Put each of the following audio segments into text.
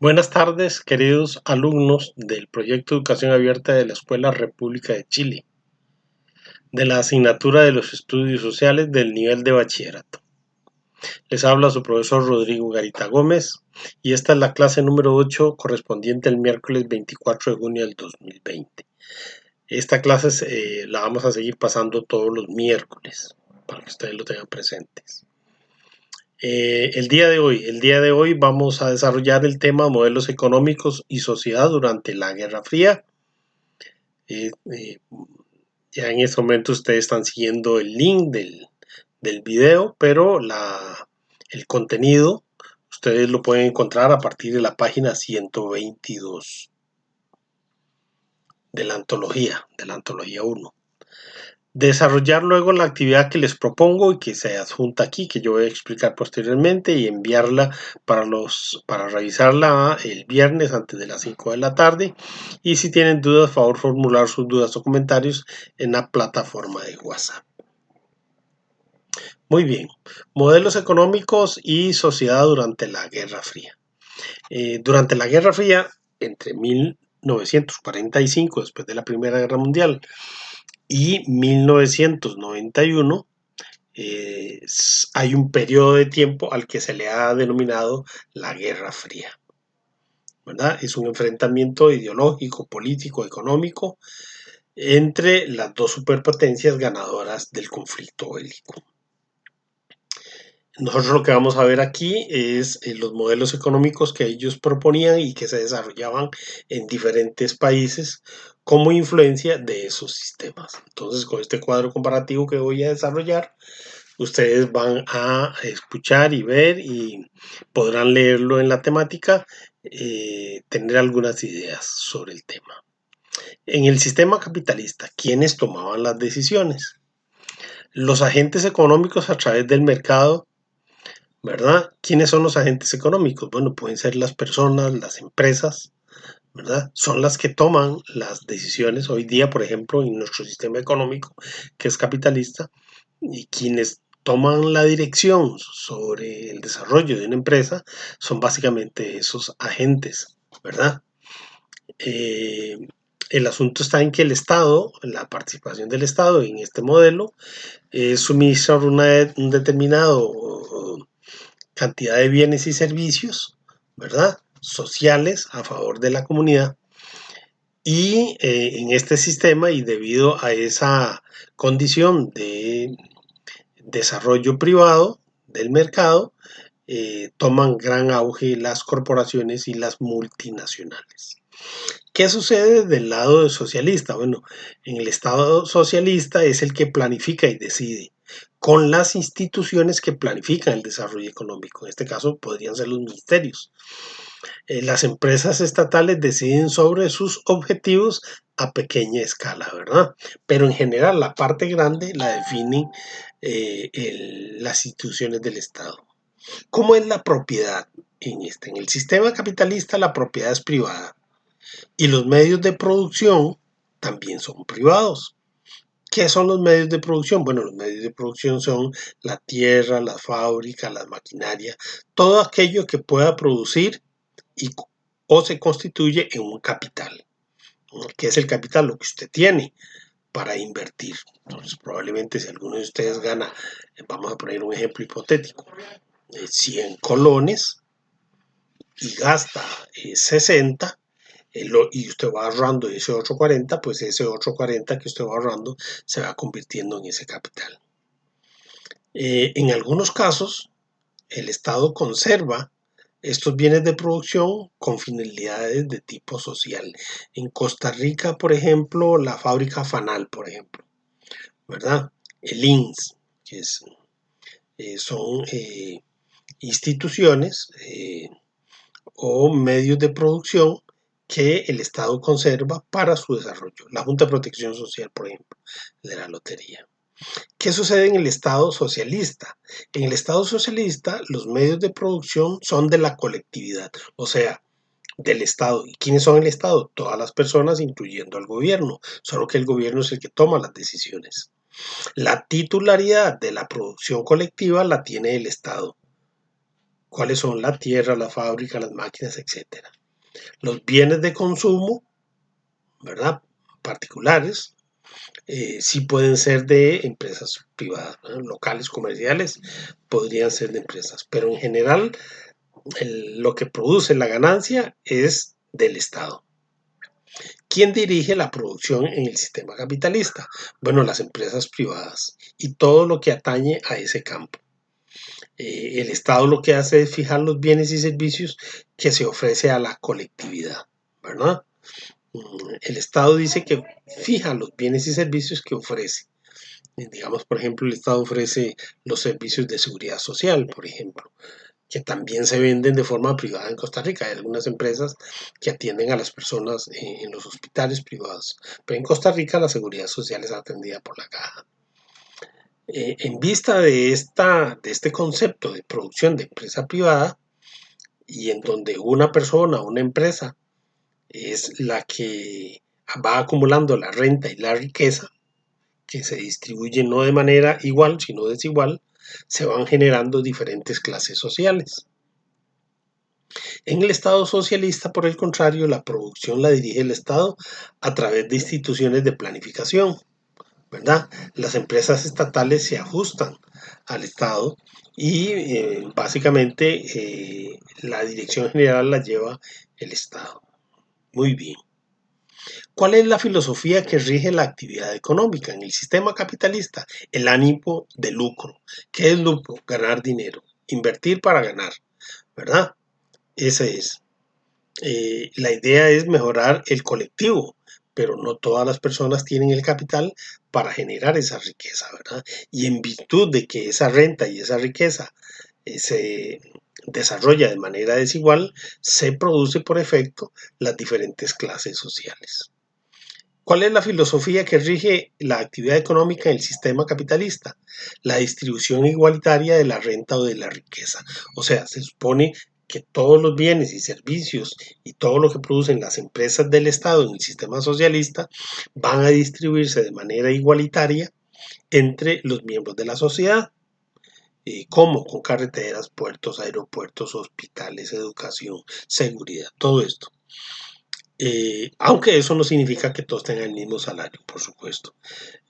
Buenas tardes, queridos alumnos del proyecto Educación Abierta de la Escuela República de Chile, de la asignatura de los estudios sociales del nivel de bachillerato. Les habla su profesor Rodrigo Garita Gómez y esta es la clase número 8 correspondiente al miércoles 24 de junio del 2020. Esta clase la vamos a seguir pasando todos los miércoles para que ustedes lo tengan presentes. El día de hoy vamos a desarrollar el tema modelos económicos y sociedad durante la Guerra Fría. Eh, eh, ya en este momento ustedes están siguiendo el link del video, pero el contenido ustedes lo pueden encontrar a partir de la página 122 de la antología 1. Desarrollar luego la actividad que les propongo y que se adjunta aquí, que yo voy a explicar posteriormente y enviarla para revisarla el viernes antes de las 5 de la tarde. Y si tienen dudas, favor formular sus dudas o comentarios en la plataforma de WhatsApp. Muy bien, modelos económicos y sociedad durante la Guerra Fría. Durante la Guerra Fría, entre 1945, después de la Primera Guerra Mundial, y 1991, hay un periodo de tiempo al que se le ha denominado la Guerra Fría, ¿verdad? Es un enfrentamiento ideológico, político, económico entre las dos superpotencias ganadoras del conflicto bélico. Nosotros lo que vamos a ver aquí es los modelos económicos que ellos proponían y que se desarrollaban en diferentes países como influencia de esos sistemas. Entonces, con este cuadro comparativo que voy a desarrollar, ustedes van a escuchar y ver y podrán leerlo en la temática, tener algunas ideas sobre el tema. En el sistema capitalista, ¿quiénes tomaban las decisiones? Los agentes económicos a través del mercado, ¿verdad? ¿Quiénes son los agentes económicos? Bueno, pueden ser las personas, las empresas, ¿verdad? Son las que toman las decisiones hoy día, por ejemplo, en nuestro sistema económico, que es capitalista, y quienes toman la dirección sobre el desarrollo de una empresa son básicamente esos agentes, ¿verdad? Eh, el asunto está en que el Estado, la participación del Estado en este modelo, es suministrar un determinado cantidad de bienes y servicios, ¿verdad? Sociales a favor de la comunidad. Y en este sistema y debido a esa condición de desarrollo privado del mercado, toman gran auge las corporaciones y las multinacionales. ¿Qué sucede del lado socialista? Bueno, en el Estado socialista es el que planifica y decide con las instituciones que planifican el desarrollo económico. En este caso podrían ser los ministerios. Las empresas estatales deciden sobre sus objetivos a pequeña escala, ¿verdad? Pero en general la parte grande la definen las instituciones del Estado. ¿Cómo es la propiedad en este? En el sistema capitalista la propiedad es privada y los medios de producción también son privados. ¿Qué son los medios de producción? Bueno, los medios de producción son la tierra, las fábricas, las maquinarias, todo aquello que pueda producir y, o se constituye en un capital. ¿Qué es el capital? Lo que usted tiene para invertir. Entonces, probablemente si alguno de ustedes gana, vamos a poner un ejemplo hipotético, 100 colones y gasta 60, y usted va ahorrando ese otro 40, pues ese otro 40 que usted va ahorrando se va convirtiendo en ese capital. En algunos casos, el Estado conserva estos bienes de producción con finalidades de tipo social. En Costa Rica, por ejemplo, la fábrica Fanal, por ejemplo, ¿verdad? El INS, que son instituciones o medios de producción que el Estado conserva para su desarrollo. La Junta de Protección Social, por ejemplo, de la lotería. ¿Qué sucede en el Estado socialista? En el Estado socialista, los medios de producción son de la colectividad, o sea, del Estado. ¿Y quiénes son el Estado? Todas las personas, incluyendo al gobierno, solo que el gobierno es el que toma las decisiones. La titularidad de la producción colectiva la tiene el Estado. ¿Cuáles son? La tierra, la fábrica, las máquinas, etcétera. Los bienes de consumo, ¿verdad? Particulares, sí pueden ser de empresas privadas, ¿verdad? Locales, comerciales, podrían ser de empresas, pero en general lo que produce la ganancia es del Estado. ¿Quién dirige la producción en el sistema capitalista? Bueno, las empresas privadas y todo lo que atañe a ese campo. El Estado lo que hace es fijar los bienes y servicios que se ofrece a la colectividad, ¿verdad? El Estado dice que fija los bienes y servicios que ofrece. Digamos, por ejemplo, el Estado ofrece los servicios de seguridad social, por ejemplo, que también se venden de forma privada en Costa Rica. Hay algunas empresas que atienden a las personas en los hospitales privados, pero en Costa Rica la seguridad social es atendida por la caja. En vista de este concepto de producción de empresa privada, y en donde una persona, una empresa, es la que va acumulando la renta y la riqueza, que se distribuye no de manera igual, sino desigual, se van generando diferentes clases sociales. En el Estado socialista, por el contrario, la producción la dirige el Estado a través de instituciones de planificación, ¿verdad? Las empresas estatales se ajustan al Estado y básicamente la dirección general la lleva el Estado. Muy bien. ¿Cuál es la filosofía que rige la actividad económica en el sistema capitalista? El ánimo de lucro. ¿Qué es lucro? Ganar dinero. Invertir para ganar, ¿verdad? Ese es. La idea es mejorar el colectivo, pero no todas las personas tienen el capital para generar esa riqueza, ¿verdad? Y en virtud de que esa renta y esa riqueza se desarrolla de manera desigual, se produce por efecto las diferentes clases sociales. ¿Cuál es la filosofía que rige la actividad económica en el sistema capitalista? La distribución igualitaria de la renta o de la riqueza. O sea, se supone que todos los bienes y servicios y todo lo que producen las empresas del Estado en el sistema socialista van a distribuirse de manera igualitaria entre los miembros de la sociedad. ¿Cómo? Con carreteras, puertos, aeropuertos, hospitales, educación, seguridad, todo esto. Aunque eso no significa que todos tengan el mismo salario, por supuesto.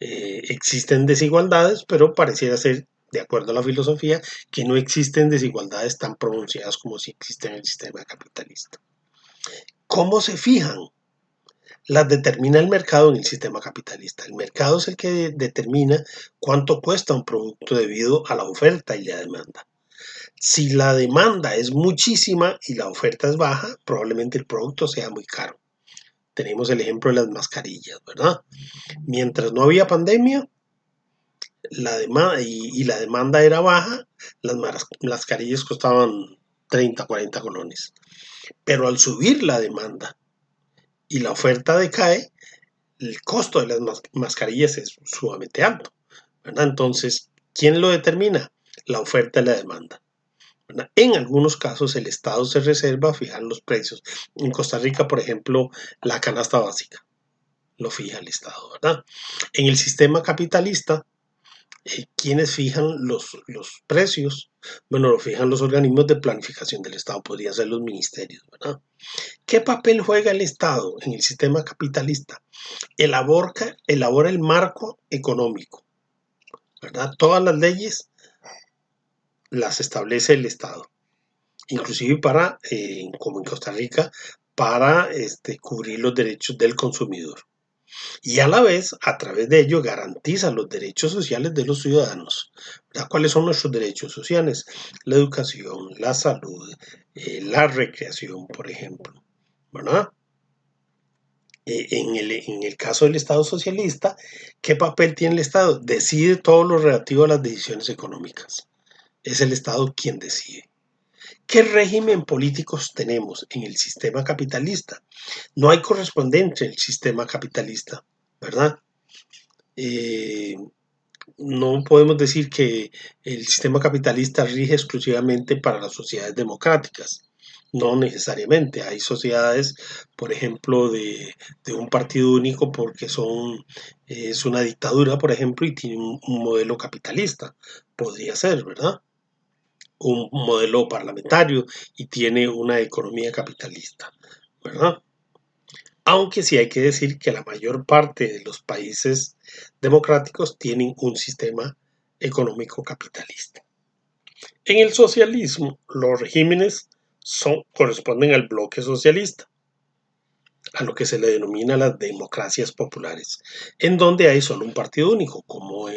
Existen desigualdades, pero pareciera ser, de acuerdo a la filosofía, que no existen desigualdades tan pronunciadas como si existen en el sistema capitalista. ¿Cómo se fijan? Las determina el mercado en el sistema capitalista. El mercado es el que determina cuánto cuesta un producto debido a la oferta y la demanda. Si la demanda es muchísima y la oferta es baja, probablemente el producto sea muy caro. Tenemos el ejemplo de las mascarillas, ¿verdad? Mientras no había pandemia la demanda era baja, las mascarillas costaban 30, 40 colones. Pero al subir la demanda y la oferta decae, el costo de las mascarillas es sumamente alto, ¿verdad? Entonces, ¿quién lo determina? La oferta y la demanda, ¿verdad? En algunos casos el Estado se reserva a fijar los precios. En Costa Rica, por ejemplo, la canasta básica lo fija el Estado, ¿verdad? En el sistema capitalista, ¿quiénes fijan los precios? Bueno, lo fijan los organismos de planificación del Estado, podrían ser los ministerios, ¿verdad? ¿Qué papel juega el Estado en el sistema capitalista? Elabora el marco económico, ¿verdad? Todas las leyes las establece el Estado, inclusive para, como en Costa Rica, para cubrir los derechos del consumidor. Y a la vez, a través de ello, garantiza los derechos sociales de los ciudadanos. ¿Verdad? ¿Cuáles son nuestros derechos sociales? La educación, la salud, la recreación, por ejemplo. ¿Verdad? En el caso del Estado socialista, ¿qué papel tiene el Estado? Decide todo lo relativo a las decisiones económicas. Es el Estado quien decide. ¿Qué régimen políticos tenemos en el sistema capitalista? No hay correspondencia en el sistema capitalista, ¿verdad? Eh, no podemos decir que el sistema capitalista rige exclusivamente para las sociedades democráticas. No necesariamente. Hay sociedades, por ejemplo, de un partido único porque es una dictadura, por ejemplo, y tiene un modelo capitalista. Podría ser, ¿verdad? un modelo parlamentario y tiene una economía capitalista, ¿verdad? Aunque sí hay que decir que la mayor parte de los países democráticos tienen un sistema económico capitalista. En el socialismo, los regímenes corresponden al bloque socialista, a lo que se le denomina las democracias populares, en donde hay solo un partido único, como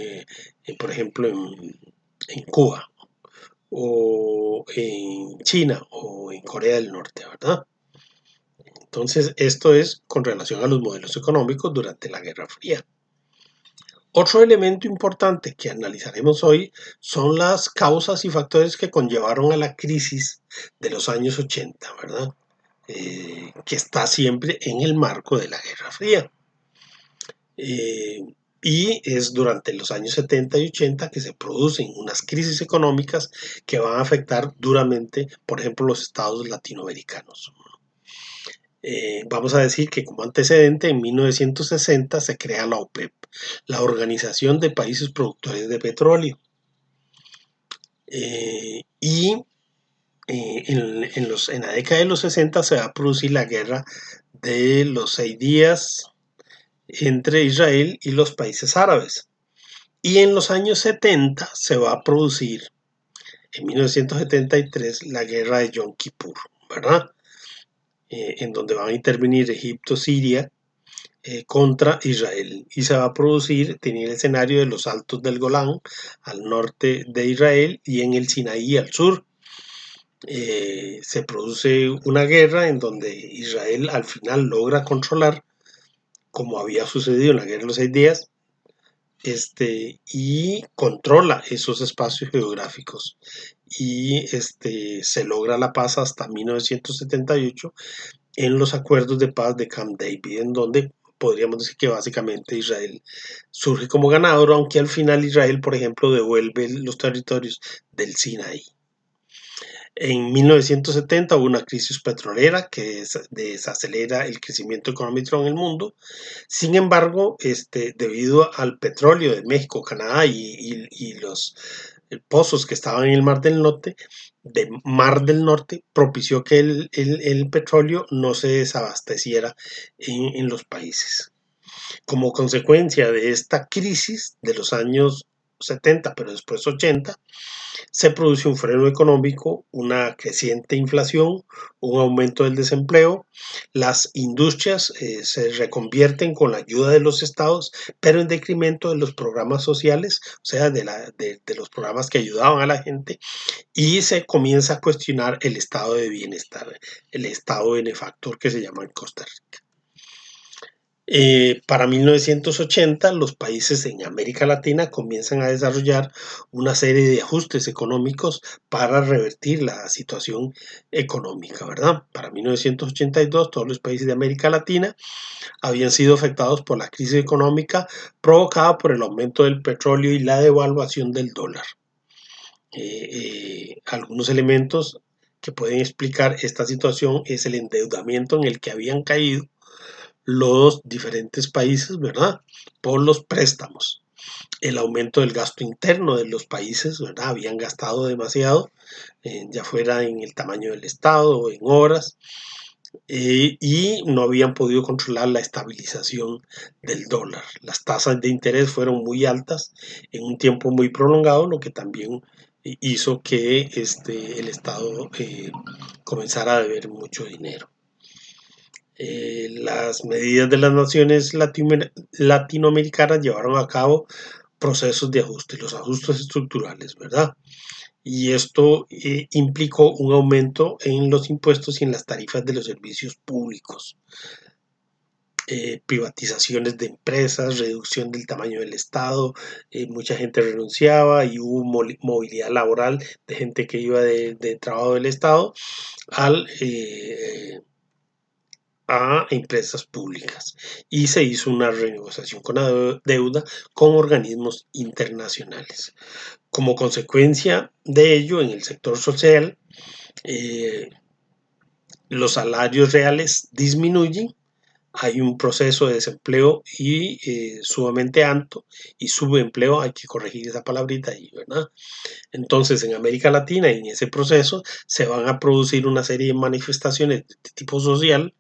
por ejemplo en Cuba o en China o en Corea del Norte, ¿verdad? Entonces, esto es con relación a los modelos económicos durante la Guerra Fría. Otro elemento importante que analizaremos hoy son las causas y factores que conllevaron a la crisis de los años 80, ¿verdad? Que está siempre en el marco de la Guerra Fría. Y es durante los años 70 y 80 que se producen unas crisis económicas que van a afectar duramente, por ejemplo, los estados latinoamericanos. Vamos a decir que como antecedente, en 1960 se crea la OPEP, la Organización de Países Productores de Petróleo. En la década de los 60 se va a producir la guerra de los 6 días entre Israel y los países árabes. Y en los años 70 se va a producir, en 1973, la guerra de Yom Kippur, ¿verdad? En donde van a intervenir Egipto, Siria, contra Israel. Y se va a producir, tenía el escenario de los Altos del Golán al norte de Israel y en el Sinaí al sur. Se produce una guerra en donde Israel al final logra controlar, como había sucedido en la guerra de los 6 días, y controla esos espacios geográficos. Y se logra la paz hasta 1978 en los acuerdos de paz de Camp David, en donde podríamos decir que básicamente Israel surge como ganador, aunque al final Israel, por ejemplo, devuelve los territorios del Sinaí. En 1970 hubo una crisis petrolera que desacelera el crecimiento económico en el mundo. Sin embargo, debido al petróleo de México, Canadá y los pozos que estaban en el Mar del Norte, propició que el petróleo no se desabasteciera en los países. Como consecuencia de esta crisis de los años 70, pero después 80, se produce un freno económico, una creciente inflación, un aumento del desempleo, las industrias se reconvierten con la ayuda de los estados, pero en decremento de los programas sociales, o sea, de los programas que ayudaban a la gente, y se comienza a cuestionar el estado de bienestar, el estado benefactor que se llama en Costa Rica. Para 1980, los países en América Latina comienzan a desarrollar una serie de ajustes económicos para revertir la situación económica, ¿verdad? Para 1982, todos los países de América Latina habían sido afectados por la crisis económica provocada por el aumento del petróleo y la devaluación del dólar. Algunos elementos que pueden explicar esta situación es el endeudamiento en el que habían caído los diferentes países, ¿verdad? Por los préstamos. El aumento del gasto interno de los países, ¿verdad? Habían gastado demasiado, ya fuera en el tamaño del Estado o en obras, y no habían podido controlar la estabilización del dólar. Las tasas de interés fueron muy altas en un tiempo muy prolongado, lo que también hizo que el Estado comenzara a deber mucho dinero. Las medidas de las naciones latinoamericanas llevaron a cabo procesos de ajuste, los ajustes estructurales, ¿verdad? Y esto implicó un aumento en los impuestos y en las tarifas de los servicios públicos, privatizaciones de empresas, reducción del tamaño del Estado, mucha gente renunciaba y hubo movilidad laboral de gente que iba de trabajo del Estado a empresas públicas y se hizo una renegociación con la deuda con organismos internacionales. Como consecuencia de ello, en el sector social, los salarios reales disminuyen, hay un proceso de desempleo y sumamente alto y subempleo, hay que corregir esa palabrita ahí, ¿verdad? Entonces, en América Latina, en ese proceso, se van a producir una serie de manifestaciones de tipo social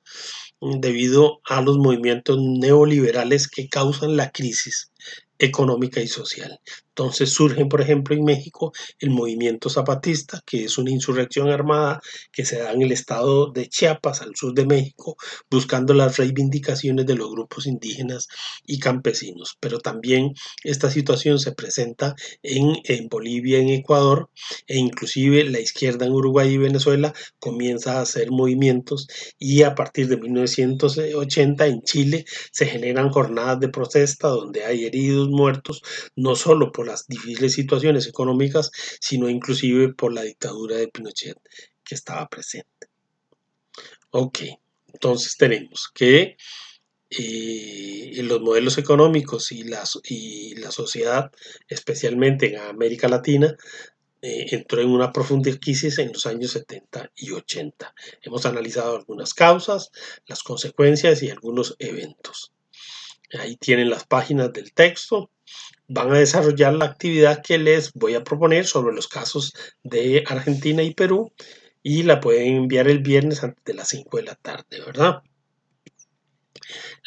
debido a los movimientos neoliberales que causan la crisis económica y social. Entonces surgen, por ejemplo, en México el movimiento zapatista, que es una insurrección armada que se da en el estado de Chiapas, al sur de México, buscando las reivindicaciones de los grupos indígenas y campesinos. Pero también esta situación se presenta en Bolivia, en Ecuador, e inclusive la izquierda en Uruguay y Venezuela comienza a hacer movimientos y a partir de 1980 en Chile se generan jornadas de protesta donde hay heridos, muertos, no solo por las difíciles situaciones económicas, sino inclusive por la dictadura de Pinochet que estaba presente. Ok, entonces tenemos que los modelos económicos y la sociedad, especialmente en América Latina, entró en una profunda crisis en los años 70 y 80. Hemos analizado algunas causas, las consecuencias y algunos eventos. Ahí tienen las páginas del texto. Van a desarrollar la actividad que les voy a proponer sobre los casos de Argentina y Perú y la pueden enviar el viernes antes de las 5 de la tarde, ¿verdad?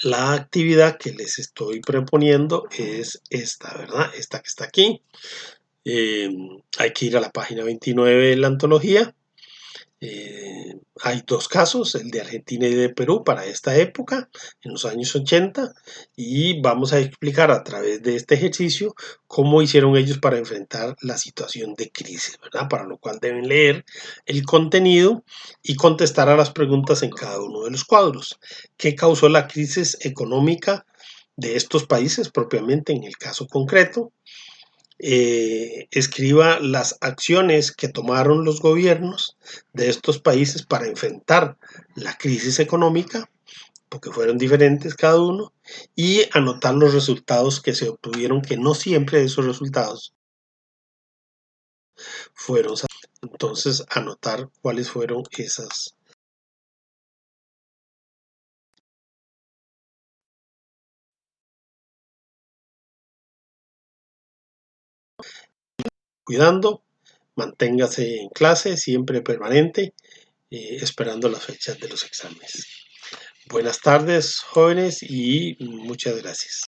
La actividad que les estoy proponiendo es esta, ¿verdad? Esta que está aquí. Hay que ir a la página 29 de la antología. Hay dos casos, el de Argentina y de Perú para esta época, en los años 80, y vamos a explicar a través de este ejercicio cómo hicieron ellos para enfrentar la situación de crisis, ¿verdad? Para lo cual deben leer el contenido y contestar a las preguntas en cada uno de los cuadros. ¿Qué causó la crisis económica de estos países propiamente en el caso concreto? Escriba las acciones que tomaron los gobiernos de estos países para enfrentar la crisis económica, porque fueron diferentes cada uno, y anotar los resultados que se obtuvieron, que no siempre esos resultados fueron. Entonces, anotar cuáles fueron esas. Cuidando, manténgase en clase, siempre permanente, esperando las fechas de los exámenes. Buenas tardes, jóvenes, y muchas gracias.